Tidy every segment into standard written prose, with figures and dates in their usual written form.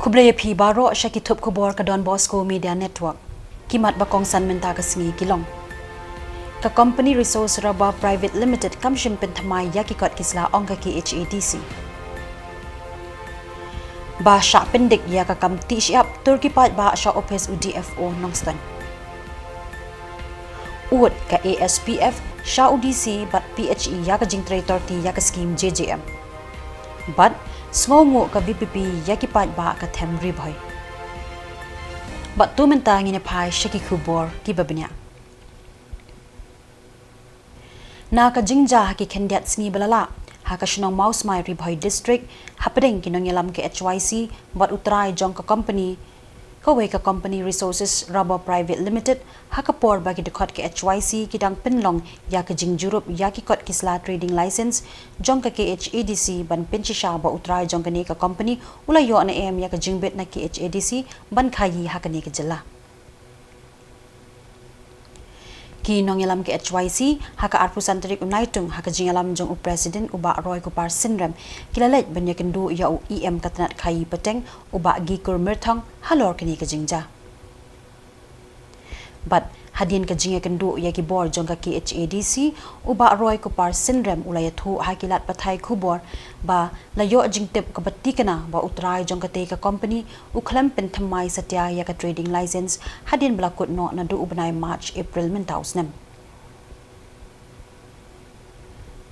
Kublaya P. Baro Shaki Tup Kubor ka Don Bosco Media Network. Kimat bakong san menta ka singi kilong. Ka Company Resource Raba Private Limited kamshim pentamay yakikot kisla ongka ki HADC. Ba sya pendik ya ka kamti siap Turkey pat ba sya opes UDFO nongstan. Uot ka ASPF sya UDC bat PHE ya ka jing traitor ti ya ka scheme JJM. But sngongo ka VPP yakipat ba ka them riboy. But tu menta ngine pai shaki kubor ki babnya. Na ka jingja ki kendiat sngi balala ha ka shnong mouse mai riboy district hapedeng kinong yalam ke HYC but utrai jong ka company Kawai ka Company Resources Rubber Private Limited hakapor bagi dekot ke HYC kidang penlong ya ke jing jurup ya kikot kisla trading license jong ka KHADC ban penchisha ba utrai jong kani ka company ulayo na em ya ka jingbet na KHADC ban khayi hakani ka jela ki nong yalam ke HYC haka arpusan tarik unaitung haka jingalam jong president uba Roy Kupar Sinrem kilalet ban yakendu ya EM katanat khayi pateng uba gikur merthong halor kini ka jingja but hadin ka jinga kendu ya ki bor jong ka KHADC uba Roy Kupar Sinrem ulaya thu hakilat pathai khubor ba layo jingtep ka batti kana ba utrai jong ka te ka company ukhlam pen thamai satya ya ka trading license hadin blakut no na du ubnai March April mentausnem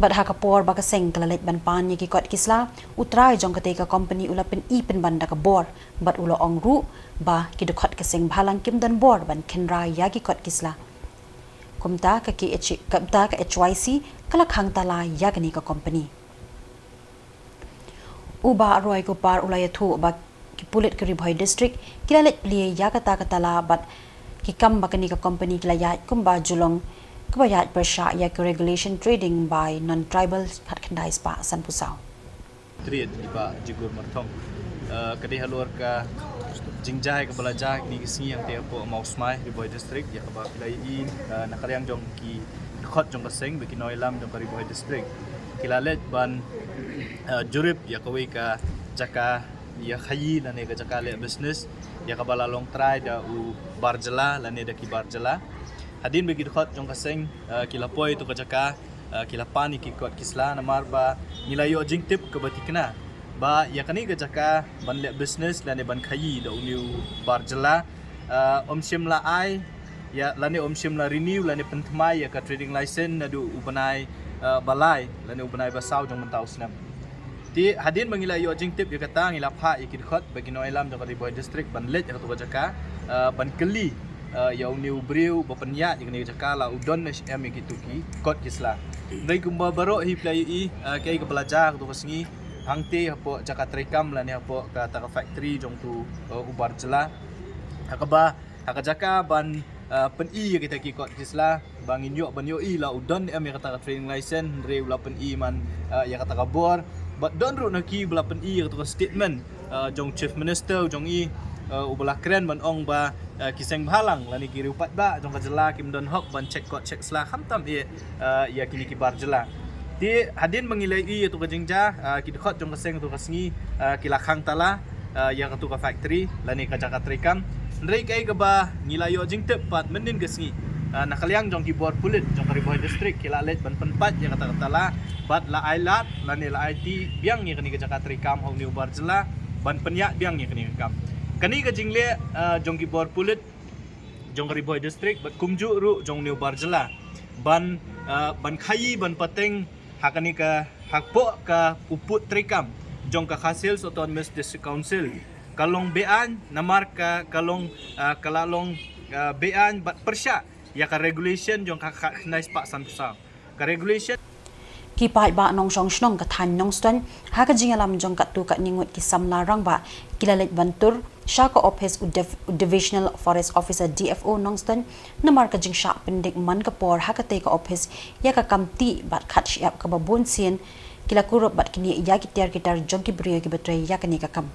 but hakapor ba ka seng kalalet ban pan ya ki kot kisla utrai jong ka te ka company ulapen pen banda ka bor but ulo ong ru ba ki dokot ka seng bhalang kim dan bor ban kenra ya ki kot kisla kumta ka HYC kala khang tala ya gani ka company uba Roy Kupar ulaya thu ba ki pulit ka riboy district kilalet pli ya ka tala but ki kam ba kani ka company kilayat kumba julong kabayat bersya ya ke regulation trading by non-tribal kat kendai spa san pusau. Trade di ba jigur mertong kadai halur ka jingjai ke belajak ni kisi yang tiapo mausmai di boy district ya ka ba pilai in nakaliang jong ki khot jong kaseng beki noilam jong ka boy district kilalet ban jurip ya kawai ka jaka ya khayi lane ka jaka le business ya ka bala long try da u barjela lane da ki barjela hadin bagi dekat jong kaseng kilapoi tu kajaka kilapani kikot kisla namar ba nilayo jing tip ke batikna ba ya kani kajaka ban le business lane ban khayi da uniu barjela shimla ai ya lane shimla renew lane pentmai ya ka trading license nadu ubanai balai lane ubanai basau jong mentau snam ti hadin mangilayo jing tip ya kata ngilapha ikidkhot bagi noilam jong riboy district ban let ya tu kajaka ban keli yang new brew bapenya yang jakala udon SM gitu ki kot kisla dai kumba baro hi play kai ke belajar tu kesengi hangte hapo jaka trekam la ni hapo ka ta factory jong tu ubar jela hakaba hakajaka ban pen kita ki kot kisla bangin yo ban yo la udon SM kata training license re ula pen man ya kata kabor but don ru naki bela pen tu statement jong chief minister jong ubelah keren ban ong ba kiseng bhalang lani kiri upat ba jong kajela kim don hok ban check kot check sla khamtam ya kini kibar jela ti hadin mengilai tu kajingja ki khot jong kaseng tu kasngi kilakhang tala ya tu ka factory lani ka jaka trekam ndrei kai ka ba ngilayo jing tepat mendin kasngi nakaliang jong ki bor pulit jong riboy district kilalet ban penpat ya kata tala bat la ailat lani la IT biang ni kini ka jaka trekam hong ni ubar jela ban penyak biang ni kini kam kani ka jingle jong ki bor pulit jong riboy district bat kumju ru jong new barjela ban khayi ban pateng hakani ka hakpo ka uput trekam jong ka khasil autonomous district council kalong bean namar ka kalong kalalong bean bat persya ya ka regulation jong ka nais pak san pusang ka regulation ki pai ba nong song snong ka than nong ston ha ka jingalam jong ka tu ka ningut ki samla rang ba kilalet bantur Shaka Office Divisional Forest Officer DFO Nongston namar ka jing sha pendik man ka por hakate ka office ya ka kamti bat khat siap ka babun sien kila kurup bat kini ya ki kitar jong ki brio ki betre ya kani ka kam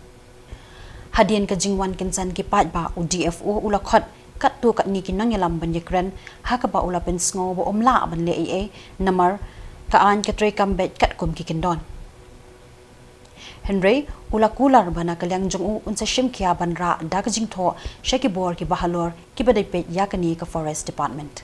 hadien ka jingwan kinsan ki pat ba u DFO ula khot kat tu ka ni kinang yalam ban yakran ha ka ba ula pen sngo bo omla ban le namar kaan ka tre kam bet kat kum ki kindon Henry ulakular bana kalyang jong u unsa shim kya banra dak jing tho shaki bor ki bahalor ki badai pe yakani ka forest department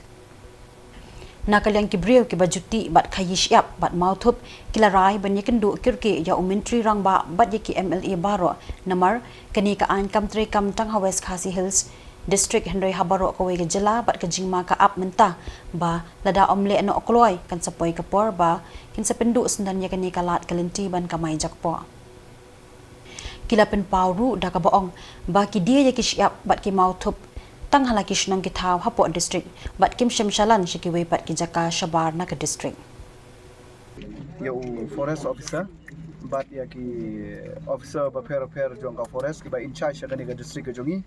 nakalyang ki breu ki bajuti bat khayish yap bat mauthup kilarai ban yakendu kirki ya umentri rangba bat yaki MLA baro namar kani ka an kam tre kam tang West Khasi Hills district Henry habaro ko wege jela bat ka jingma ka ap menta ba lada omle no okloi kan sapoi ka por ba kin sa pendu sendan yakani kalat kalenti ban kamai jakpo kilapen pauru da ka boong ba ki dia yakish yap bat ki mauthup tang halaki shnong ki thaw hapo district bat kim shamshalan shiki we pat ki jaka shabar na ka district ya forest officer bat ya ki officer ba per jong ka forest ki ba in charge ka ni ka district ka jongi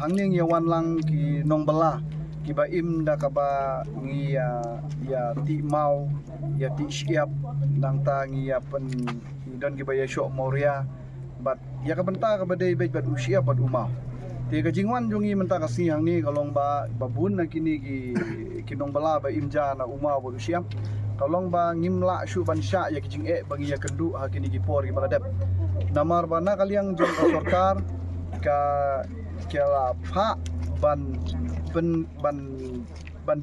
hangning ya wan lang ki nong bala ki ba im da ka ba ngi ya ti mau ya ti siap nang ta ngi ya pen dan ki ba ya syok moria bat ya ka benta ka ba dei bat usia bat umau ti ka jingwan jongi menta ka siang ni kalong ba babun na kini ki kinong bala ba imja na umau ba usia kalong ba ngimla syu ban sya ya kijing bagi ya kendu ha kini ki por ki baladep namar bana kaliang jong ka sarkar ka kela pha ban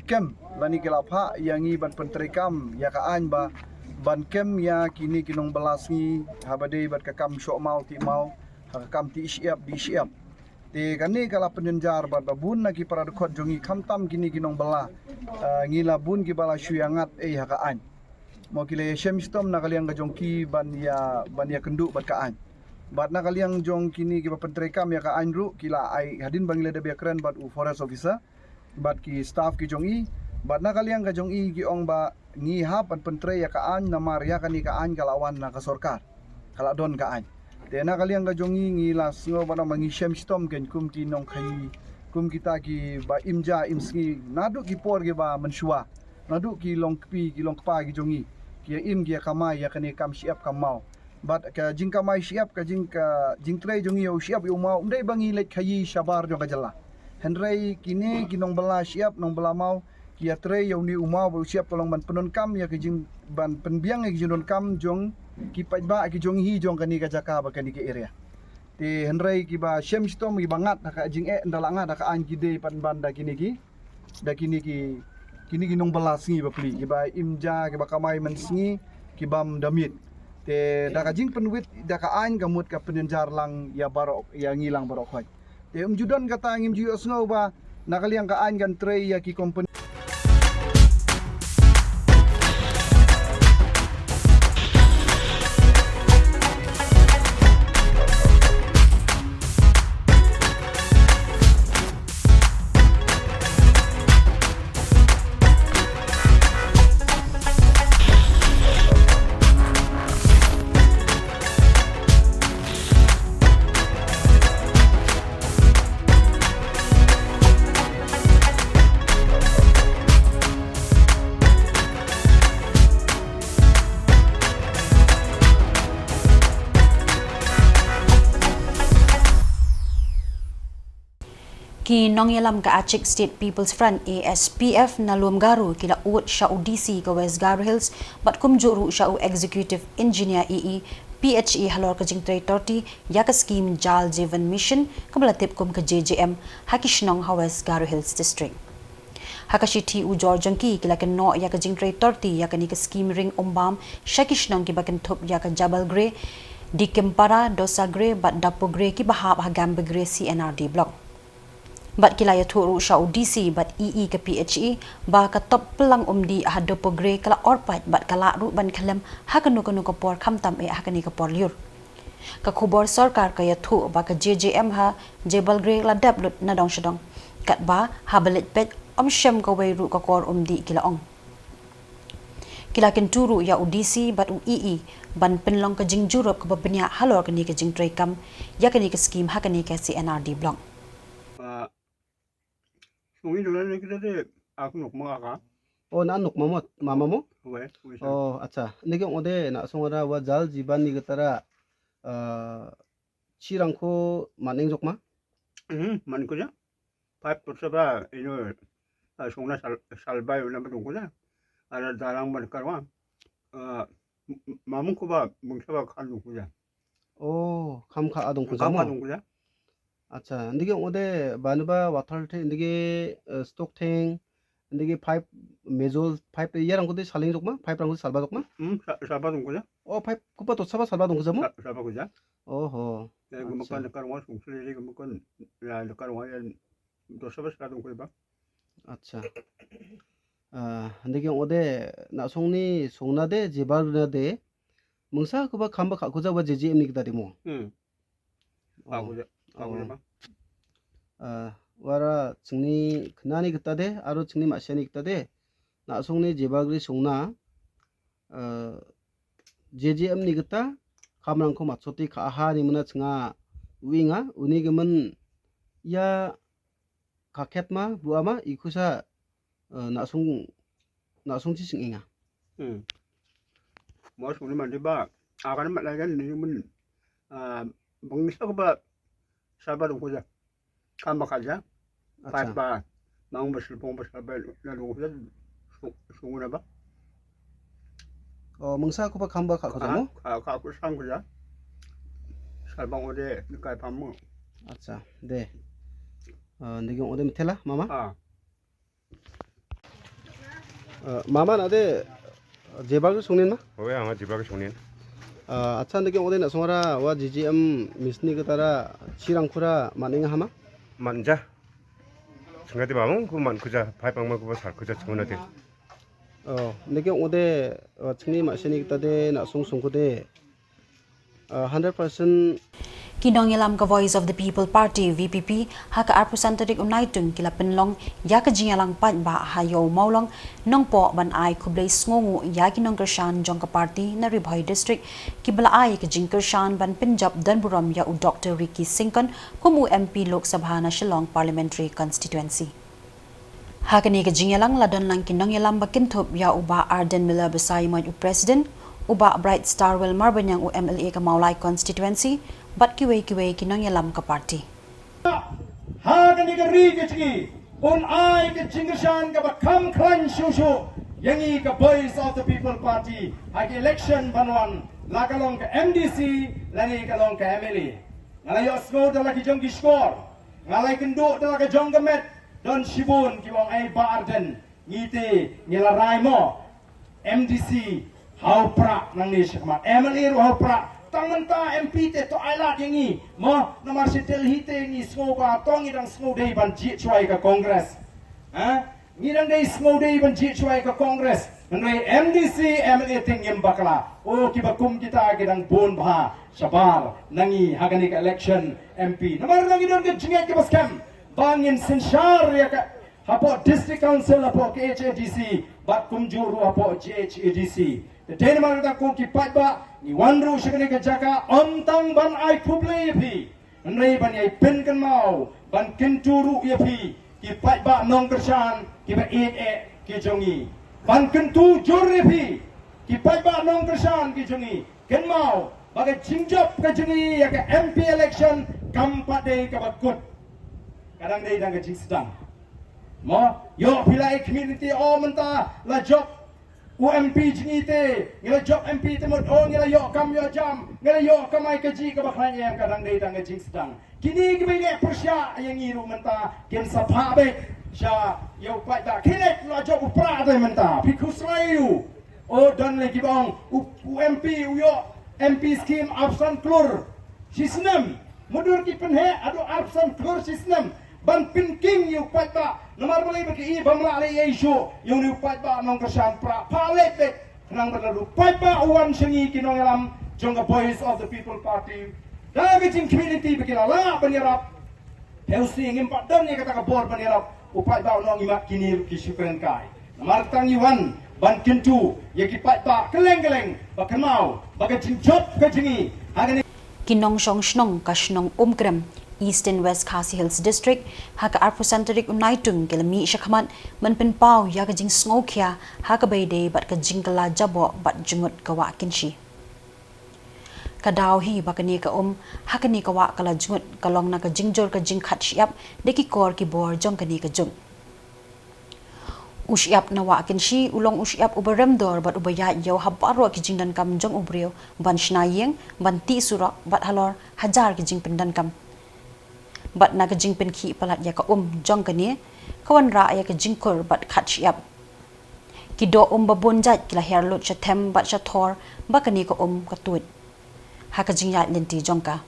kem bani kela pha yangi ban pentrikam ya ka an ba ban kem ya kini kinong balasi habade bat ka kam syok mau ti mau ha kam ti siap di siap te kani kala penjenjar bat babun na ki para dekot jongi kamtam kini kinong bala ngila bun ki bala shuyangat ha ka an mo kile shemstom na kaliang ka jongki ban ya kendu bat ka an bat na kaliang jong kini ki pentrekam ya ka an ru kila ai hadin bangile de bekren bat u forest officer bat ki staff ki jongi bat na kaliang ka jongi ki ong ba ngi ha pan pentre ya ka an namar ya kani ka an kalawan na ka sorkar kala don ka an te na kaliang ka jongi ngi la singo bana mangi shemstom ken kum ki nong khai kum kita ki ba imja imski nadu ki por ki ba menshua nadu ki longpi ki longpa ki jongi ki im ki kamai ya kani kam siap kamau bat ka jing kamai siap ka jing tre jongi yo siap yo mau ndai bangi lek khayi shabar jo ka jalla henrei kini kinong bala siap nong bala mau ki tre yo ni umau bo siap kolong ban penun kam ya ki jing ban penbiang ki jing kam jong ki pajba ki jong hi jong kani ka jaka ba kani ki area ti henrei ki ba shemstom ki bangat ka jing ndalanga da ka an ki de pan banda kini ki nong bala singi ba pli ki ba imja ki ba kamai men singi ki bam damit te da ka jing penwit da ka an gamut ka penenjar lang ya barok ya ngilang barok khoi te judon kata ngim ju sngo ba nakaliang ka an gan tre ya ki company ki nongyalam ka Aceh State People's Front ASPF na luamgaru kila uot siya UDC ka West Garo Hills bat kumjuru siya u Executive Engineer EE PHE halor ka jing 30 ya ka scheme Jal Jeevan Mission kabalatip kum ka JJM hakishnong ha West Garo Hills District Hakashiti u Georgianki kila ka no ya ka jing 30 ya ka ni ka scheme ring umbam shakishnong ki bakan thup ya ka Jabal Gre di Kempara Dosa Gre bat Dapo Gre ki bahab ha Gambe Gre CNRD block bat kilaya turu sya UDC bat EE ke PHE ba ka top pelang umdi hado pogre kala orpat bat kala ru ban khalam hakanu kanu ko por khamtam hakani ko por liur ka khubor sarkar ka yathu ba ka JJM ha Jebal Gre la dab lut na dong shadong kat ba habalit pet shem ko wei ru ka kor umdi kila ong kila ken turu ya UDC bat EE ban penlong ka jing jurup ka babnya halor ka ni ka jing trekam ya ka ni ka scheme hakani ka CNRD block Kung ito lang kita de aku nuk mga ka. Oh, na nuk mamot, mama mo? Uwe. Oh, acha. Niki ode na songara wa jal jiban ni getara chirangko maning jokma? Man ko ja. 5% ba ino songna salbay na batong ko ja. Ada dalang man karwa. 마문 코바 뭉쳐봐 칸 누구야? Oh, kam ka adong ko 감 jamo. 누구야? Acha, ndigi ode banuba water the ndigi stock thing, ndigi pipe mezol pipe yarang ko de saling jokma, pipe rang ko salba jokma. 사바 누구야? Oh, pipe kupa to saba salba dong ko jamo. 사바 그자? Oh, 내가 먹고 내가 와서 공수리 이거 먹고 야 내가 와야 또 서버 사동 거 봐. acha. Ndigi ode na songni songnade jibalnade mungsa kuba kamba ka kuja wa JGM ni kita demo. 응. 아 그자. 아 그자 봐. wara chingni knani gitade aro chingni masiani gitade na songni jebagri songna JGM ni gita kamrangko machoti ka ha ni muna chinga winga uni gemen ya kaketma buama ikusa na song chi singinga 응. 뭐 소리 만지 봐. 아가는 말라간 니문 뭉쳐가 봐. 사바 누구야? 감 가자. 파이바 나온 버실 본 버실 봐. 나 누구야? 송구나 봐. mungsa ko ba kamba ka kujamo 갖고 산 거야. 살방 어디 니까 밥 먹. acha de ndigi ode mithela mama 아. mama nade jebagri songnin ma 왜 아마 집하게 손인? acha ndigi ode na songara wa JGM misni gitara chirangkhura maninga hama 만자. 중간에 마음 그만 그자 발방만 그거 살 그자 정원한테. ndigi ode chingni masiani gitade na songkode 100% Kinong ilam ka Voice of the People Party VPP haka representative unaitung kila penlong ya ka jingalang pat ba hayo maulong nong po ban ai kublay sngongu ya kinong kershan jong ka party na Ribhoy district kibla ai ka jing kershan ban Punjab dan buram ya u Dr. Ricky Singkon kumu MP Lok Sabha na Shillong Parliamentary Constituency. Hakani ka jingalang ladon lang kinong ilam ba kinthop ya uba Arden Miller Besai mo u President uba Bright Star Well Marbanyang u MLA ka Maulay Constituency bat kiwe kinong yalam ka party. Hagani ka rigitgi, un ay ka jingashan ka bakam klan shushu, yangi ka Voice of the People Party, hagi election banwan, lakalong ka MDC, lani kalong ka MLA. Ngalayo sko dala ki jong giskor, ngalay kendo dala ka jong gamet, don shibun ki wong ay baarden, ngiti nilaray mo, MDC, haupra nang nisya kamat, MLA ro haupra, tangan ta MP te to ailat yangi mo namar sitel hite ni sngo ka tong idang sngo dei ban ji chwai ka congress ha ngidang dei sngo dei ban ji chwai ka congress ngai MDC MLA ting yem bakla o ki bakum kita gidang bon bha sabar nangi hagani ka election MP namar nangi don ke jinget ke baskam bangin senshar ya ka hapo district council hapo KHADC bat kumjuru hapo GHADC the Denmark da ko ki patba ni wanru shikane ka jaka ontang ban ai kuble phi nrei ban ai pen kan mau ban kenturu ye phi ki patba nong kershan ki ba ki jongi ban kentu jor ye phi ki patba nong kershan ki jongi kan mau bagai jingjap ka jongi ya ka MP election kampade ka bakut kadang dei dang ka jing sedang mo yo pilai community o menta la job UMP jingite ngila job MP temut oh ngila yo kam yo jam ngila yo kamai kaji ka bakhan yang kadang dei tang jing sedang kini ke bele persya yang iru menta ken sapha be sya yo pai da kini la job upra de menta pikus layu oh dan lagi bang UMP yo MP scheme absan klur sistem mudur ki penhe adu absan klur sistem ban pinking yu pai da nomor mulai bagi bamla le yesu yung ni pai ba nong kesan pra palet be nang berlalu pai ba uan sengi kinong alam jong Voice of the People Party dagi jing community bagi la banirap heusi ngim padan ni kata ka bor banirap upai ba nong imak kini ki syukran kai nomor tang yuan ban kentu ye ki pai ba keleng bakemau bagai jing job ke jingi agani Kinong Shong Shnong Kashnong Umkrem East and West Khasi Hills District haka representative unaitung kilami shakhamat manpin pau ya ka jing sngokhya haka beide bat ka jingkala jabo bat jungut kawa kinshi kadaw hi bakani ka hakani kawa kala jungut kalong na ka jingjor ka jingkhat shiap deki kor ki bor jong kani ka jung Usiap na wa kin shi ulong usiap uberem dor bat ubaya yo habaro ki jingdan kam jong ubrio ban shnayeng ban ti surak bat halor hajar ki jing pendan kam bat na ka jing pen khi palat ya ka jong kani kawan ra ya ka jingkur bat khat siap ki do babon jat kila hair lot chatem bat chathor bakani ka ka tut ha ka jing ya lenti jong ka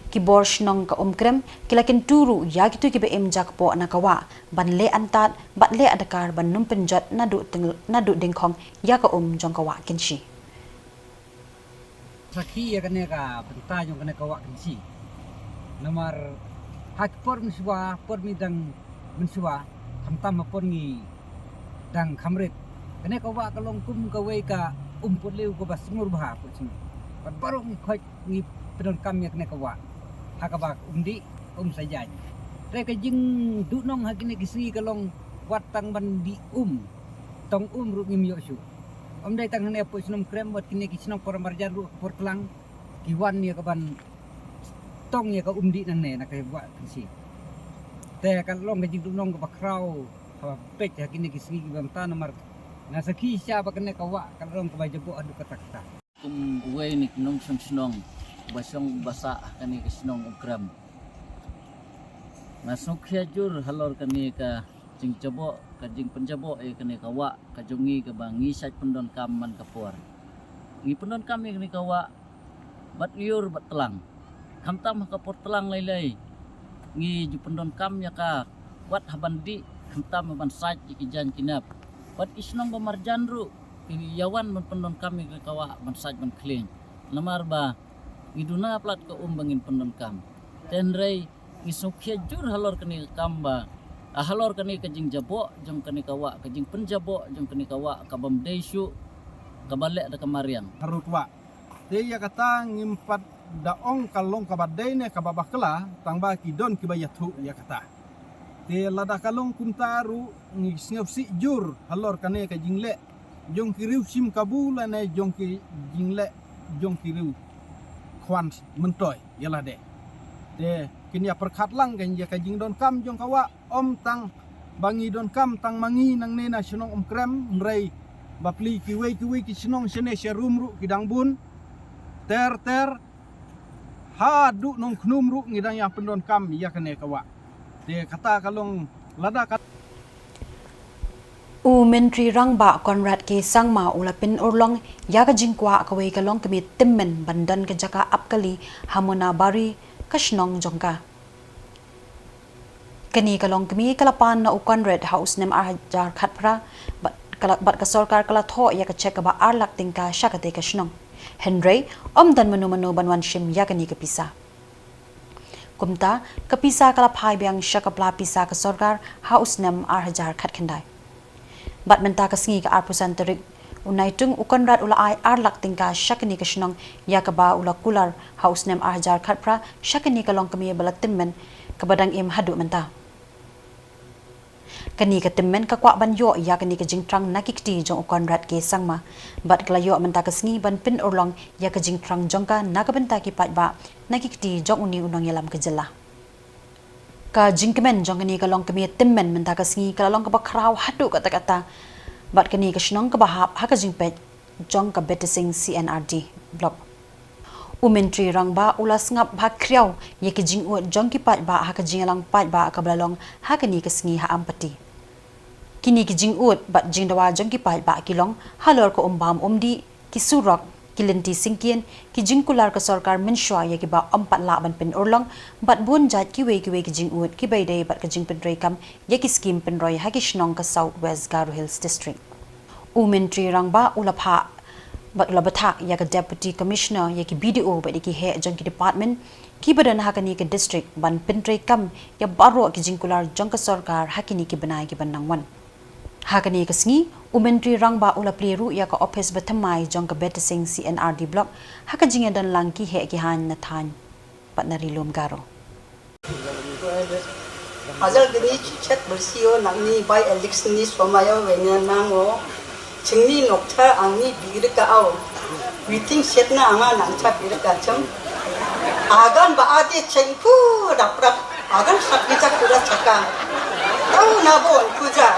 ki borsh nong ka krem kila kin turu ya gitu ki be jak po na kawa ban le antat bat le adakar ban num penjat na du dingkhong ya ka jong kawa kin shi Saki ya kene ka benta jong kene kawa kin shi nomor hak por miswa por mi dang miswa tamtam por ngi dang khamret kene kawa kalong kum ka we ka put leu ko bas ngur bha ko sing bat baru ngi khoi ngi pedon kam ya kene kawa hakabak di sajaj re ka jing du nong hakine kisi kalong wat tang ban di tong ru ngim yo su dai tang ne po sinum krem wat kine kisinong por marjan ru por klang kiwan ya ka ban tong ya ka di nang ne na ka wa kisi te kalong ka jing du nong ka bakrau ha pek hakine kisi ban ta nomor na saki sya ba kene ka wa kalong ka bajabo adu kata-kata we ni nong snong basong basa kani kisnong ukram masuk jur halor kani ka jing jabo ka jing penjabo kani kawa ka jongi ka bangi sat pendon kam man kapor ngi pendon kam kani kawa bat yur bat telang kam tam ka por telang lai ngi ju pendon kam ya ka wat habandi kam tam ban sat ki jan kinap bat isnong ba marjan ru yawan man pendon kam ka kawa ban sat ban kling lamar ba iduna plat ke bangin pendon kam tenrei isukya jur halor kani kamba halor kani ke jing jabo jong kani kawa ke jing penjabo jong kani kawa kabam desu kabalek da kamarian harut wa de ya kata ngimpat daong kalong kabadai ne kababakla tangba ki don ki bayatu ya kata de lada kalong kuntaru ngi si jur halor kani ke jingle jong kiriu sim kabula ne jong ki jingle jong kiriu kwan mentoy yalah de kini perkhat lang kan ya kajing don kam jong kawa tang bangi don kam tang mangi nang nena sinong krem mrei bapli kiwe ki sinong sene serum ru kidang bun ter ha du nong knum ru ngidang yang pendon kam ya kene kawa de kata kalong lada Menteri Rangba Conrad K. Sangma ulapin urlong yaga jingkwa kawai kalong kami timmen bandan kejaka apkali hamuna bari kashnong jongka. Kani kalong kami kalapan na Conrad House nem arjar khatpra bat kasorkar kalatho ya kacek ba arlak tingka syakate kashnong. Henry dan manu banwan shim yakani kapisa. Kumta kapisa kalapai biang syakapla pisa kasorkar House nem arjar khat kendai. Bat menta kasingi ka arpusan terik unaitung Conrad ula ai arlak tingka syakani kashnong yakaba ula kular House nem arjar khatpra syakani kalong kami balatimmen kabadang im hadu menta kani ka timmen ka kwa ban yo yakani ka jingtrang nakikti jong Conrad K. Sangma bat klayo menta kasingi ban pin urlong ya ka jingtrang jongka nakabenta ki patba nakikti jong uni unong yalam kejela ka jingkemen jong kani kalong kami timmen menta kasingi kalong ka bakrau hadu kata-kata bat kani ka shnong ka bahap ha ka jingpet jong ka betising CNRD blog Menteri Rangba ulas ngap ba kriau ye ki jingut jong ki pat ba ha ka jingalang pat ba ka blalong ha kani kasingi ha ampati kini ki jingut bat jingdawa jong ki pat ba kilong halor ko umbam di ki surok kilenti singkien ki jingkular ka sarkar menshwa ya ki ba ampat laban pen urlong bat bun jat ki we ki jingut ki baydai bat ka jingpen rekam ya ki scheme pen roy ha ki shnong ka South West Garo Hills District Menteri Rangba ulapha bat ulabathak ya ka deputy commissioner ya ki BDO ba ki he jong ki department ki badan ha kani ka district ban pen rekam ya baro ki jingkular jong ka sarkar ha kini ki banai ki banangwan Hakani kasngi Menteri Rangba ulapliru ya ka office batamai jong ka betising CNRD block haka jinga dan langki he ki han nathan pat narilum garo Hazal gini chat bersio nangni by election ni somayo wenya nango chingni nokta angni bigre ka au we think setna anga nangcha bigre ka cham agan ba ade chengku dapra agan sakita kura chaka Kau nabon kuja.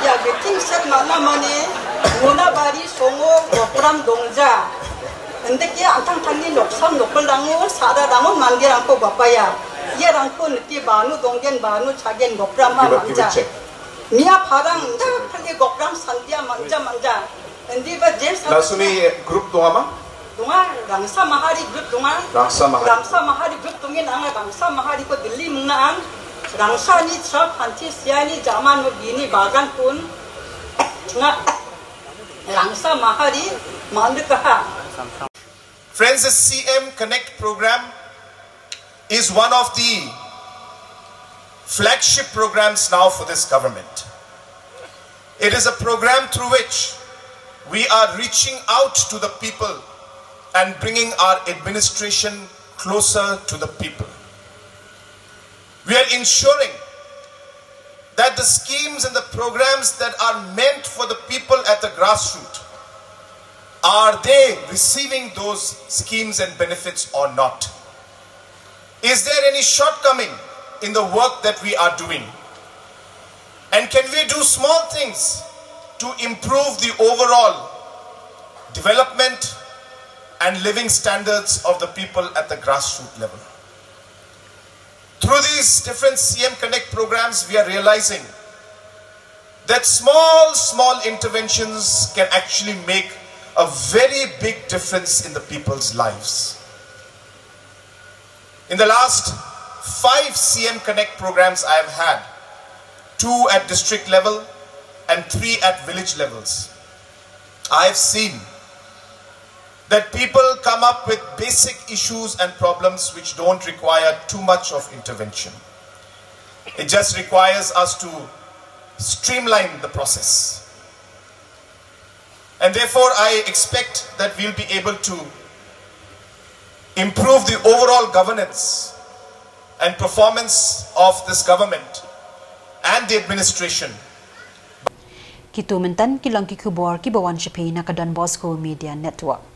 Ya meeting set mana mani. Muna bari songo gopram dongja. Hendak ya antang tani noksam nokol rangu sada rangu mandir angko bapaya. Ia rangko neti banu donggen banu cagen gopram manja. Mia parang dah pergi gopram sandia manja. Endi ba jen sa. Lasumi grup tu ama? Dunga Rangsa Mahari group dunga. Rangsa Mahari group tungin anga Rangsa Mahari ko Delhi muna ang. Rangsa ni trap hanti siani zaman mo bini bagan pun. Nga Rangsa Mahari mandikaha. Friends, the CM Connect program is one of the flagship programs now for this government. It is a program through which we are reaching out to the people and bringing our administration closer to the people. We are ensuring that the schemes and the programs that are meant for the people at the grassroots, are they receiving those schemes and benefits or not? Is there any shortcoming in the work that we are doing? And can we do small things to improve the overall development and living standards of the people at the grassroots level? Through these different CM Connect programs, we are realizing that small interventions can actually make a very big difference in the people's lives. In the last 5 CM Connect programs I have had, 2 at district level and 3 at village levels, I have seen that people come up with basic issues and problems which don't require too much of intervention. It just requires us to streamline the process. And therefore, I expect that we'll be able to improve the overall governance and performance of this government and the administration. Kitu mentan kilang kikubor kibawan Shapi na Don Bosco Media Network.